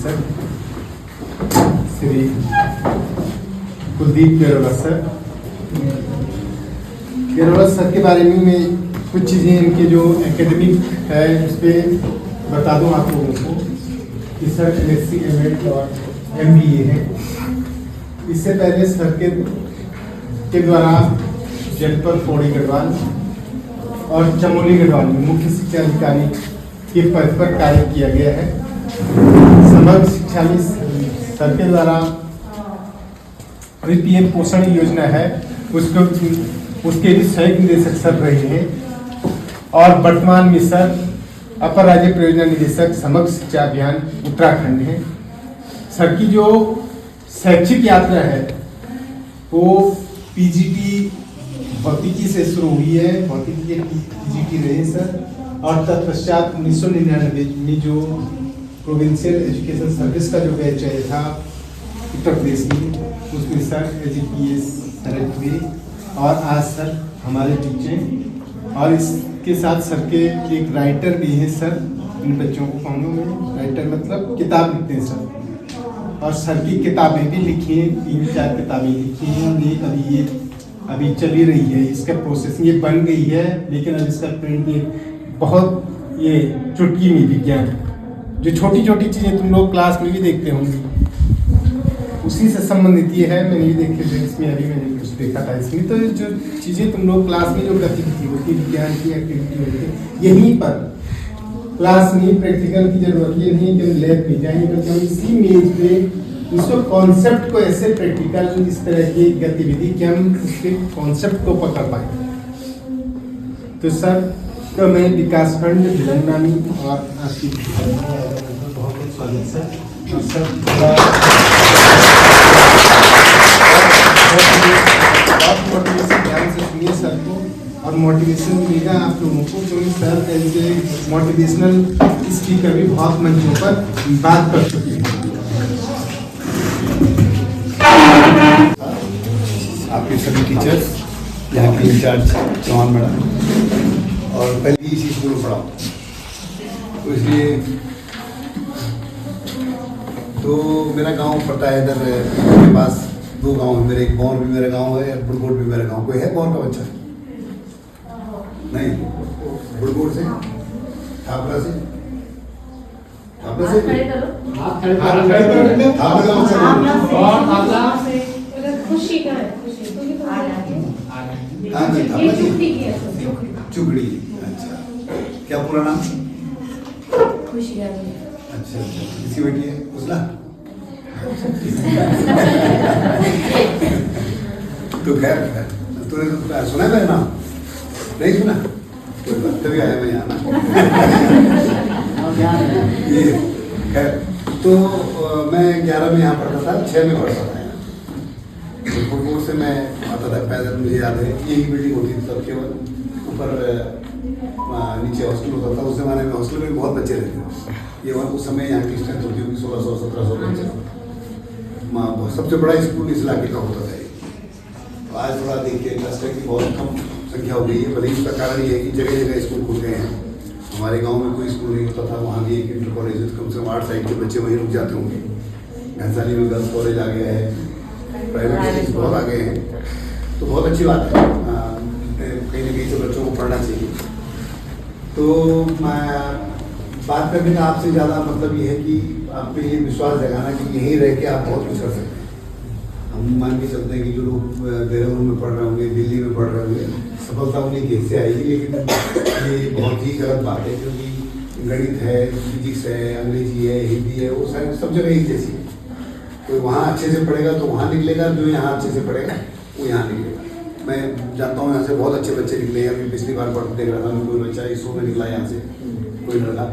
निदेशक Shri Kuldeep केरोला sir. केरोला sir के बारे में मैं कुछ चीज़ें इनके जो एकेडमिक है उस पर बता दूं आप लोगों को कि सर MSc M.Ed और MBA है। इससे पहले सर के द्वारा जनपद पौड़ी गढ़वाल और चमोली गढ़वाल में मुख्य शिक्षा अधिकारी के पद पर कार्य किया गया है। समग्र शिक्षा में सर के द्वारा PM पोषण योजना है उसके भी संयुक्त निदेशक सर रहे हैं और वर्तमान में सर अपर राज्य परियोजना निदेशक समग्र शिक्षा अभियान उत्तराखंड है। सर की जो शैक्षिक यात्रा है वो PGT भौतिकी से शुरू हुई है, भौतिकी के PGT रहे सर, और तत्पश्चात 1999 में जो प्रोविंशियल एजुकेशन सर्विस का जो बैच आया था उत्तर प्रदेश में उसमें सर AGPS सेलेक्ट हुए और आज सर हमारे टीचर, और इसके साथ सर के एक राइटर भी हैं सर। इन बच्चों को कहूँगा मैं राइटर मतलब किताब लिखते हैं सर, और सर की किताबें भी लिखी हैं, 3-4 किताबें लिखी हैं। ये अभी चली रही है, इसका प्रोसेसिंग ये बन गई है, लेकिन अब इसका प्रिंट ये बहुत ये चुटकी में विज्ञान जो छोटी छोटी चीज़ें तुम लोग क्लास में भी देखते होंगे उसी से संबंधित ये है। मैंने भी देखे थे इसमें, अभी मैंने कुछ देखा था इसमें। तो जो चीज़ें तुम लोग क्लास में जो गतिविधि होती है, विज्ञान की एक्टिविटी होती है, यहीं पर क्लास में प्रैक्टिकल की जरूरत ये नहीं कि लैब में जाएंगे, बल्कि हम इसी मेज पे उसको कॉन्सेप्ट को ऐसे प्रैक्टिकल इस तरह की गतिविधि कि हम उसके कॉन्सेप्ट को पकड़ पाए। तो सर तो मैं विकासखंड भिलंगनानी और आपकी बहुत बहुत स्वागत सर। और सर मोटिवेशन ध्यान से सुनिए सर को, और मोटिवेशन मिलेगा आप लोगों को, क्योंकि सर ऐसे मोटिवेशनल स्पीकर भी बहुत मंचों पर बात कर चुके हैं। आपके सभी टीचर्स, यहाँ के इंचार्ज चौहान मैडम, और पहले ही इसी स्कूल में पढ़ा तो इसलिए तो मेरा गांव पड़ता है इधर के पास। 2 गांव है मेरे, एक बौर भी मेरा गांव है और बुड़कोट भी मेरा गांव। कोई है बौर का बच्चा? नहीं, बुड़कोट से, थापड़ा से, थापड़ा से खुशी का है, चुगड़ी। अच्छा, क्या पूरा नाम? खुशी। अच्छा, किसी बेटी है उसला? तो खैर तूने तो सुना है मेरा नाम? नहीं सुना? तभी आया मैं यहाँ ना। ये खैर तो मैं 11 में यहाँ पढ़ता था, 6 में पढ़ता था। बुड़कोट से मैं आता था पैदल, मुझे याद है यही बिल्डिंग होती थी तब, केवल ऊपर नीचे हॉस्टल होता था। उस जमाने में हॉस्टल में बहुत बच्चे रहते थे। ये उस समय यहाँ की स्ट्रेंथ होती होगी 1600-1700 बच्चे। सबसे बड़ा स्कूल इस इलाके का होता था। आज थोड़ा देखिए ट्रस्ट है कि बहुत कम संख्या हो गई है, भले इसका कारण ये है कि जगह जगह स्कूल खुल गए हैं। हमारे गाँव में कोई स्कूल नहीं होता था, वहाँ भी एक इंटर कॉलेज, कम से कम 8 साइड के बच्चे वहीं रुक जाते होंगे। घनसाली में गर्ल्स कॉलेज आ गया है, प्राइवेट स्कूल बहुत आ गए हैं, तो बहुत अच्छी बात है। कहीं ना कहीं से बच्चों को पढ़ना चाहिए। तो बात करने का आपसे ज़्यादा मतलब ये है कि आप पे ये विश्वास जगाना कि यहीं रह के आप बहुत कुछ कर सकते हैं। हम मान भी सकते हैं कि जो लोग देहरादून में पढ़ रहे होंगे, दिल्ली में पढ़ रहे होंगे, सफलता उन्हीं के हिस्से आएगी। लेकिन ये बहुत ही गलत बात है, क्योंकि गणित है, फिजिक्स है, अंग्रेजी है, हिंदी है, वो सारी सब जगह एक जैसी है। कोई वहाँ अच्छे से पढ़ेगा तो वहाँ निकलेगा, जो यहाँ अच्छे से पढ़ेगा वो यहाँ निकलेगा। मैं जानता हूँ यहाँ से बहुत अच्छे बच्चे निकले हैं। अभी पिछली बार पढ़ते देख रहा था, कोई बच्चा ISO में निकला यहाँ से, कोई लड़का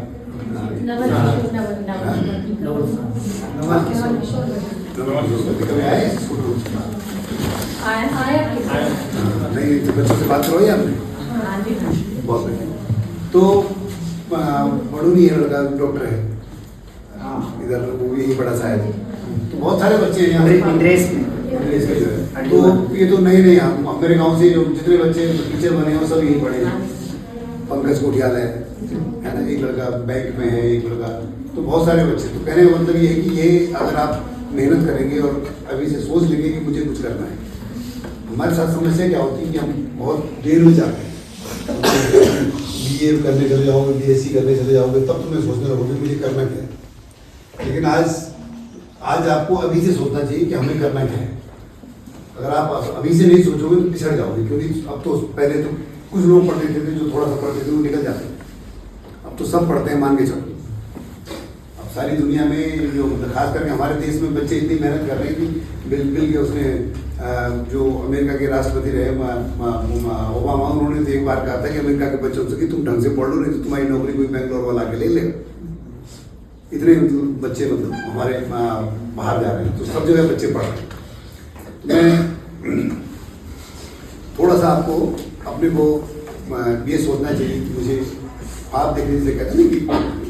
नहीं, बच्चों से बात करो ही आपने? बहुत बढ़िया। तो बड़ूनी है लड़का, डॉक्टर है इधर, वो भी यही पढ़ा शायद। तो बहुत सारे बच्चे हैं यहाँ इंद्रेश में जो है। तो ये तो नहीं मेरे गांव से जो जितने बच्चे टीचर बने हैं वो सब यही पढ़े हैं। पंकज कोठियाल है ना, एक लड़का बैंक में है, एक लड़का तो बहुत सारे बच्चे, तो कहने का मतलब ये है कि ये अगर आप मेहनत करेंगे और अभी से सोच लेंगे कि मुझे कुछ करना है। हमारे साथ समस्या क्या होती है कि हम बहुत देर में जाते हैं, बीए करने चले जाओगे, बीएससी करने चले जाओगे, तब तुम्हें सोचने लगोगे मुझे करना क्या है। लेकिन आज आपको अभी से सोचना चाहिए कि हमें करना क्या है। अगर आप अभी से नहीं सोचोगे तो पिछड़ जाओगे, क्योंकि अब तो पहले तो कुछ लोग पढ़ते थे जो थोड़ा सा पढ़ते थे वो निकल जाते हैं, अब तो सब पढ़ते हैं, मान के चलो। अब सारी दुनिया में जो खास करके हमारे देश में बच्चे इतनी मेहनत कर रहे हैं कि बिल के उसने जो अमेरिका के राष्ट्रपति रहे ओबामा, उन्होंने तो एक बार कहा था कि अमेरिका के बच्चों से कि तुम ढंग से पढ़ लो, नहीं तो तुम्हारी नौकरी कोई बैंगलोर वाला के ले लेगा। इतने बच्चे मतलब हमारे बाहर जा रहे हैं, तो सब जगह बच्चे पढ़ रहे हैं। मैं थोड़ा सा आपको अपने को ये सोचना चाहिए कि मुझे ख्वाब देखने से कहते नहीं कि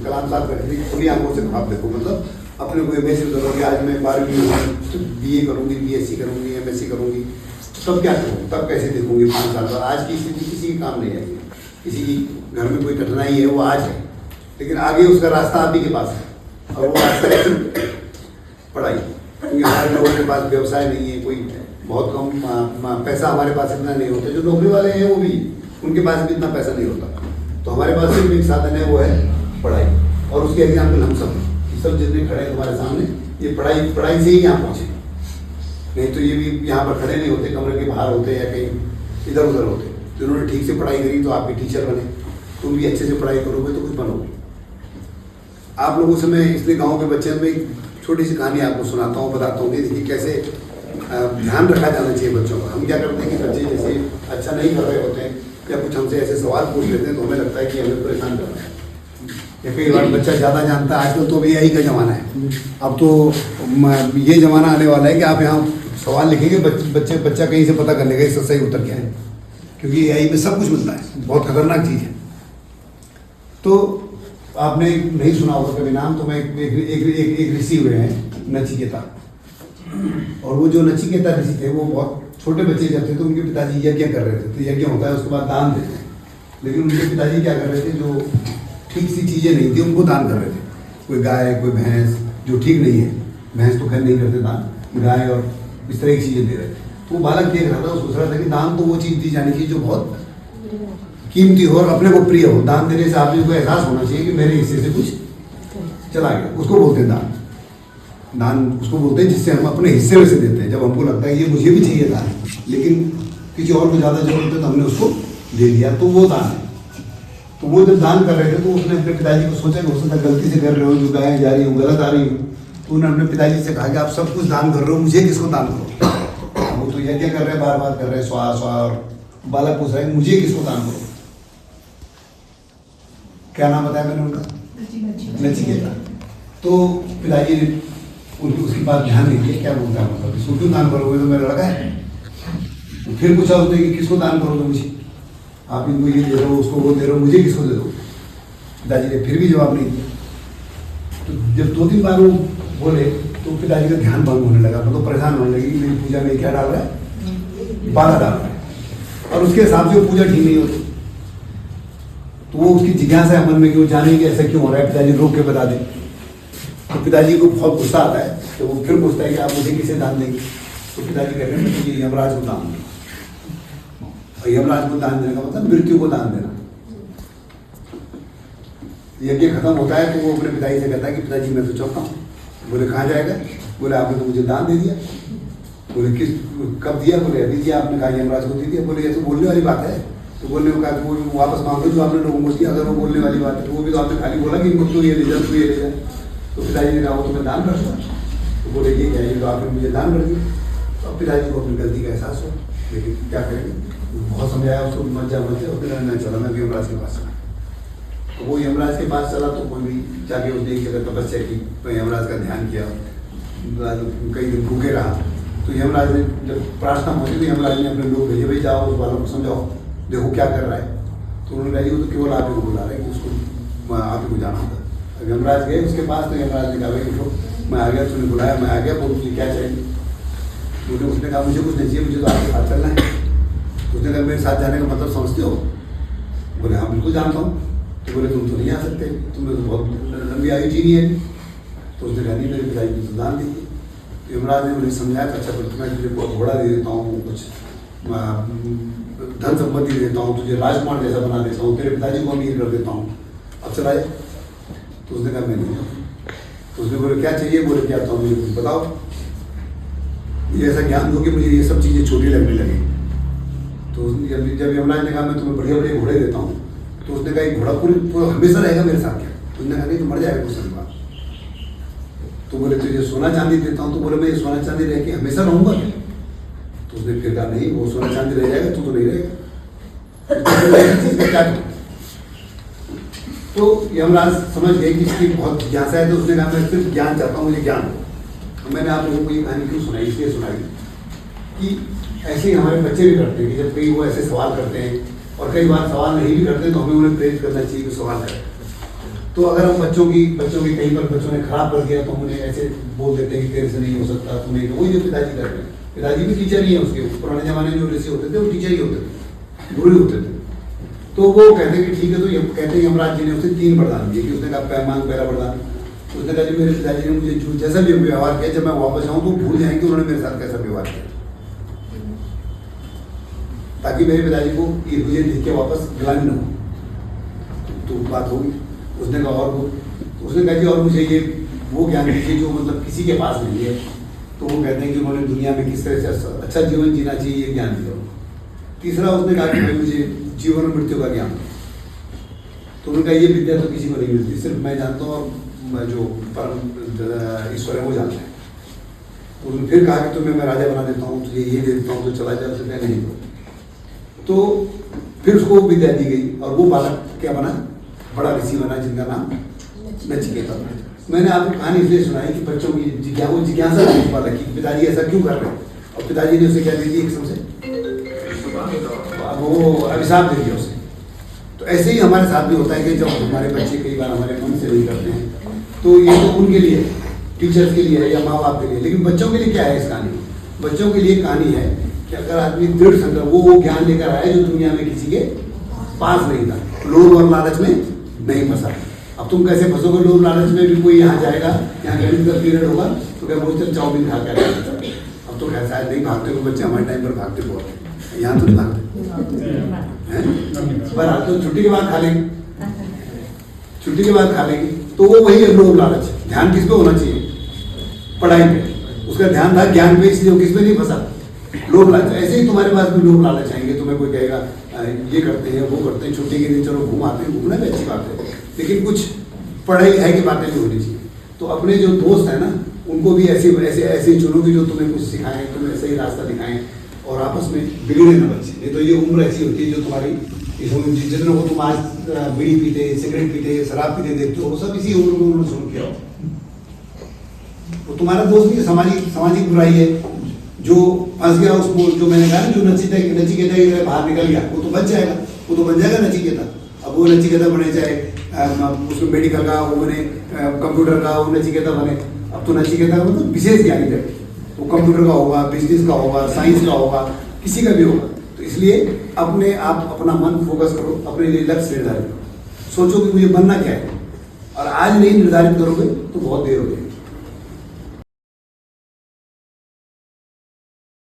कलाम साहब कहते हैं खुली आंखों से ख्वाब देखो, मतलब अपने को इमेजिन करो कि आज मैं 12वीं बीए करूँगी, बीएससी करूँगी, एमएससी करूँगी, तब क्या करूँगी, तब कैसे देखूँगी 5 साल बाद। आज की स्थिति किसी के काम नहीं आएगी, किसी की घर में कोई कठिनाई है वो आज है, लेकिन आगे उसका रास्ता आप ही के पास है, और वो रास्ता है पढ़ाई। क्योंकि हमारे लोगों के पास व्यवसाय नहीं है, कोई बहुत कम पैसा हमारे पास इतना नहीं होता, जो नौकरी वाले हैं वो भी उनके पास भी इतना पैसा नहीं होता, तो हमारे पास सिर्फ एक साधन है, वो है पढ़ाई। और उसके एग्जाम्पल हम सब जितने खड़े हैं तुम्हारे सामने, ये पढ़ाई से ही यहाँ पहुँचे, नहीं तो ये भी यहाँ पर खड़े नहीं होते, कमरे के बाहर होते या कहीं इधर उधर होते। तो उन्होंने ठीक से पढ़ाई करी तो आप भी टीचर बने, तुम भी अच्छे से पढ़ाई करोगे तो कुछ बनोगे। आप लोगों से मैं इसलिए गाँव के बच्चे में एक छोटी सी कहानी आपको सुनाता हूँ, बताता हूँ कि कैसे ध्यान रखा जाना चाहिए बच्चों का। हम क्या करते हैं कि बच्चे जैसे अच्छा नहीं कर रहे होते हैं या कुछ हमसे ऐसे सवाल पूछ लेते हैं तो हमें लगता है कि हमें परेशान कर रहे हैं, या कई बार बच्चा ज़्यादा जानता है। आजकल तो भी यही का ज़माना है, अब तो ये ज़माना आने वाला है कि आप यहाँ सवाल लिखेंगे, बच्चा कहीं से पता कर लेगा इसका सही उत्तर क्या है, क्योंकि यही में सब कुछ मिलता है, बहुत खतरनाक चीज़ है। तो आपने नहीं सुना होगा कभी नाम, तो मैं एक ऋषि हुए हैं नचिकेता, और वो जो नचिकेता ऋषि थे वो बहुत छोटे बच्चे जब थे तो उनके पिताजी यज्ञ कर रहे थे, तो यज्ञ होता है उसके बाद दान देते हैं, लेकिन उनके पिताजी क्या कर रहे थे, जो ठीक सी चीज़ें नहीं थी उनको दान कर रहे थे। कोई गाय, कोई भैंस जो ठीक नहीं है, भैंस तो खैर नहीं करते दान, गाय और इस तरह की चीज़ें दे रहे थे। तो वो बालक देख रहा था, वो सोच रहा था कि दान तो वो चीज़ दी जानी चाहिए जो बहुत कीमती हो और अपने को प्रिय हो। दान देने से आदमी को एहसास होना चाहिए कि मेरे हिस्से से कुछ चला गया, उसको बोलते हैं दान। दान उसको बोलते हैं जिससे हम अपने हिस्से में से देते हैं, जब हमको लगता है ये मुझे भी चाहिए दान, लेकिन किसी और को ज़्यादा जरूरत है तो हमने उसको दे दिया, तो वो दान है। तो वो जब दान कर रहे थे तो उसने अपने पिताजी को सोचा कि हो सकता है गलती से कर रहे हो, जो गायें जा रही हूँ गलत आ रही हूँ, तो उन्होंने अपने पिताजी से कहा कि आप सब कुछ दान कर रहे हो, मुझे किसको दान करो। वो तो यज्ञ कर रहे हैं, बार बार कर रहे हैं स्वा स्वा, और बालक पूछ रहा है मुझे किसको दान करो। क्या नाम बताया मैंने उनका? नचिकेता। तो पिताजी ने उसकी बात ध्यान नहीं दिया, क्या बोलता है मतलब इसको क्यों दान करोगे, तो मेरा लड़का है। तो फिर पूछा उसने कि किसको दान करोगे, मुझे, आप इनको ये दे रहे हो, उसको वो दे रहे हो, मुझे किसको दे दो। पिताजी ने फिर भी जवाब नहीं दिया। तो जब 2-3 बार वो बोले तो पिताजी का ध्यान भंग होने लगा, मतलब परेशान होने लगी कि मेरी पूजा में क्या डाल रहा है, बाधा डाल रहा है, और उसके हिसाब से वो पूजा ठीक नहीं होती। तो वो उसकी जिज्ञासा है मन में कि वो जाने कि ऐसा क्यों हो रहा है, पिताजी रोक के बता दें। तो पिताजी को बहुत गुस्सा आता है, तो वो फिर पूछता है कि आप मुझे किसे दान देंगे। तो पिताजी कहते हैं कि यमराज को दान दें। और यमराज को दान देने का मतलब मृत्यु को दान देना। यज्ञ खत्म होता है तो वो अपने पिताजी से कहता है कि पिताजी मैं तो चाहता हूँ। बोले कहाँ जाएगा? बोले आपने तो मुझे दान दे दिया। बोले किस कब दिया? बोले अभी दिया। आपने कहा यमराज को दे दिया। बोले ये तो बोलने वाली बात है। तो बोलने को कहा वो वापस मांगो जो आपने लोगों को दिया। अगर वो बोलने वाली बात है तो वो भी तो आपने खाली बोला कि तू ये ले जा, तू ये ले जा। तो पिताजी ने कहा वो तो मैं दान कर दूँ। तो बोले ये क्या है, तो आपने मुझे दान कर दिया। तो पिताजी को अपनी गलती का एहसास हो, लेकिन क्या करेंगे, बहुत समझाया उसको मत जा। और फिर नहीं चला, मैं यमराज के पास चला। तो वो यमराज के पास चला तो कोई भी जाके उसने एक जगह तपस्या की, तो यमराज का ध्यान किया, कई दिन भूखे रहा। तो यमराज ने जब प्रार्थना होती तो यमराज ने अपने लोग भेजे, भाई जाओ उस वालों को समझाओ, देखो क्या कर रहा है। तो उन्होंने कहा वो तो केवल आप ही को बुला रहे हैं कि उसको आप ही को जाना होगा। यमराज गए उसके पास, तो यमराज ने कहा भाई उठो, मैं आ गया, तूने बुलाया, मैं आ गया, बोल तुझे क्या चाहिए। तो उसने कहा मुझे कुछ नहीं चाहिए, मुझे तो आपके साथ चलना है। उसने कहा मेरे साथ जाने का मतलब समझते हो? बोले हाँ बिल्कुल जानता हूँ। तो बोले तुम तो नहीं आ सकते, तुम्हें तो बहुत लंबी आयु जीनी है। तो उसने कहा नहीं, मेरे पिताजी को तो दान दीजिए। तो यमराज ने मुझे समझाया, अच्छा फिर मैं तुझे घोड़ा दे देता हूँ, कुछ धन संपत्ति दे देता हूँ, तुझे राजकुमार जैसा बना देता हूँ, तेरे पिताजी को अमीर कर देता हूँ, अब चला जाए। तो उसने कहा मैं नहीं। तो उसने बोले क्या चाहिए? बोले क्या तो मुझे कुछ बताओ, ये ऐसा ज्ञान दो कि मुझे ये सब चीज़ें छोटी लगने लगी। तो जब यमराज ने कहा मैं तुम्हें बढ़िया बढ़िया घोड़े देता हूँ, तो उसने कहा ये घोड़ा पूरा हमेशा रहेगा मेरे साथ क्या? तो उसने कहा नहीं, तो मर जाएगा कुछ समय बाद। तो बोले तुझे सोना चांदी देता हूँ, तो बोले मैं ये सोना चांदी रह के हमेशा रहूंगा क्या? तो उसने फिर कहा नहीं, वो सोना चांदी रह जाएगा, तू तो नहीं रहेगा। क्या करूं? तो यमराज समझ गए कि इसकी बहुत जिज्ञासा है। तो उसने कहा मैं सिर्फ ज्ञान चाहता हूँ, मुझे ज्ञान दो। तो मैंने आप लोगों को ये कहानी क्यों सुनाई? इसलिए सुनाई कि ऐसे ही हमारे बच्चे भी करते हैं कि जब कई वो ऐसे सवाल करते हैं, और कई बार सवाल नहीं भी करते, तो हमें उन्हें प्रेरित करना चाहिए कि सवाल करें। तो अगर हम बच्चों की कहीं पर बच्चों ने खराब कर दिया, तो हम उन्हें ऐसे बोल देते हैं कि तेरे से नहीं हो सकता, तू नहीं। वही जो पिताजी कर रहे हैं, पिताजी भी टीचर ही है उसके। पुराने जमाने में जो ऋषि होते थे वो टीचर ही होते थे, गुरु ही होते थे। तो वो कहते हैं कि ठीक है। तो कहते हैं यमराज जी ने उसे 3 वरदान दिए कि उसने कहा मांग पहला वरदान। उसने कहा जी मेरे पिताजी ने मुझे जो जैसा भी व्यवहार किया, जब मैं वापस आऊँ तो भूल जाएंगे उन्होंने मेरे साथ कैसा व्यवहार किया, ताकि मेरे पिताजी को ये मुझे देख के वापस ग्लानि न हो। तो बात होगी। उसने कहा और वो, उसने कहा जी और मुझे ये वो ज्ञान दीजिए जो मतलब किसी के पास नहीं है। तो वो कहते हैं कि उन्होंने दुनिया में किस तरह से अच्छा जीवन जीना चाहिए ये ज्ञान दिया। तीसरा उसने कहा कि भाई मुझे जीवन और मृत्यु का ज्ञान। तो उन्होंने कहा ये विद्या तो किसी को नहीं मिलती, सिर्फ मैं जानता हूँ और जो परम ईश्वर है वो जानता है। तो उन्होंने फिर कहा कि तुम्हें मैं राजा बना देता हूँ, तुझे ये दे देता हूँ, तो चला जाए। उसने कहा नहीं। तो फिर उसको विद्या दी गई और वो बालक क्या बना? बड़ा ऋषि बना, जिनका नाम नचिकेता था। मैंने आपको कहानी इसलिए सुनाई कि बच्चों की जिज्ञासा नहीं पा रखी पिताजी ऐसा क्यों कर रहे हैं। और पिताजी ने उसे क्या दे दी? एक सबसे वो अभिशाप दे दिया उसे। तो ऐसे ही हमारे साथ भी होता है कि जब हमारे बच्चे कई बार हमारे मन से नहीं करते हैं, तो ये तो उनके लिए, टीचर्स के लिए है या माँ बाप के लिए। लेकिन बच्चों के लिए क्या है इस कहानी? बच्चों के लिए कहानी है कि अगर आदमी दृढ़ संकल्प, वो ज्ञान लेकर आया जो दुनिया में किसी के पास नहीं था, लोभ और लालच में नहीं फंसा। अब तुम कैसे फंसोगे लोभ लालच में? भी कोई यहाँ जाएगा, यहाँ गणित का पीरियड होगा तो क्या बोलते चाउमीन खा के। अब तो कैसा है, नहीं भागते हो बच्चे, हमारे टाइम पर भागते बहुत, यहाँ तो नहीं भागते पर तो छुट्टी के बाद खा लेंगे, छुट्टी के बाद खा लेंगे। तो वो वही है लोभ लालच। ध्यान किस पे होना चाहिए? पढ़ाई पे। उसका ध्यान था ज्ञान पे, इसलिए वो किस पे नहीं फंसा? लोभ लालच। ऐसे ही तुम्हारे पास भी लोभ लालच आएंगे। तुम्हें कोई कहेगा ये करते हैं वो करते हैं, छुट्टी के दिन चलो घूम आते हैं, घूमना भी अच्छी बात है, लेकिन कुछ पढ़ाई लिखाई की बातें भी होनी चाहिए। तो अपने जो दोस्त है ना, उनको भी ऐसे चुनो कि जो तुम्हें कुछ सिखाएं, तुम्हें सही रास्ता दिखाएं, और आपस में बिगड़े ना बच्चे। नहीं तो ये उम्र ऐसी होती है जो तुम्हारी, जितनों को तुम आज बीड़ी पीते, सिगरेट पीते, शराब पीते देखते हो, वो सब इसी उम्र में उन्होंने शुरू किया। तो तुम्हारा दोस्त भी सामाजिक बुराई है, जो फंस गया उसको, जो मैंने कहा जो नचिकेता की तरह बाहर निकल गया, वो तो बच जाएगा, वो तो बन जाएगा नचिकेता। अब वो नचिकेता बने, चाहे उसको मेडिकल का वो बने, कंप्यूटर का वो नचिकेता बने। अब तो नचिकेता मतलब विशेष ज्ञानी थे, वो कंप्यूटर का होगा, बिजनेस का होगा, साइंस का होगा, किसी का भी होगा। तो इसलिए अपने आप अपना मन फोकस करो, अपने लिए लक्ष्य निर्धारित करो, सोचो कि मुझे बनना क्या है, और आज नहीं निर्धारित करोगे तो बहुत देर हो जाएगी।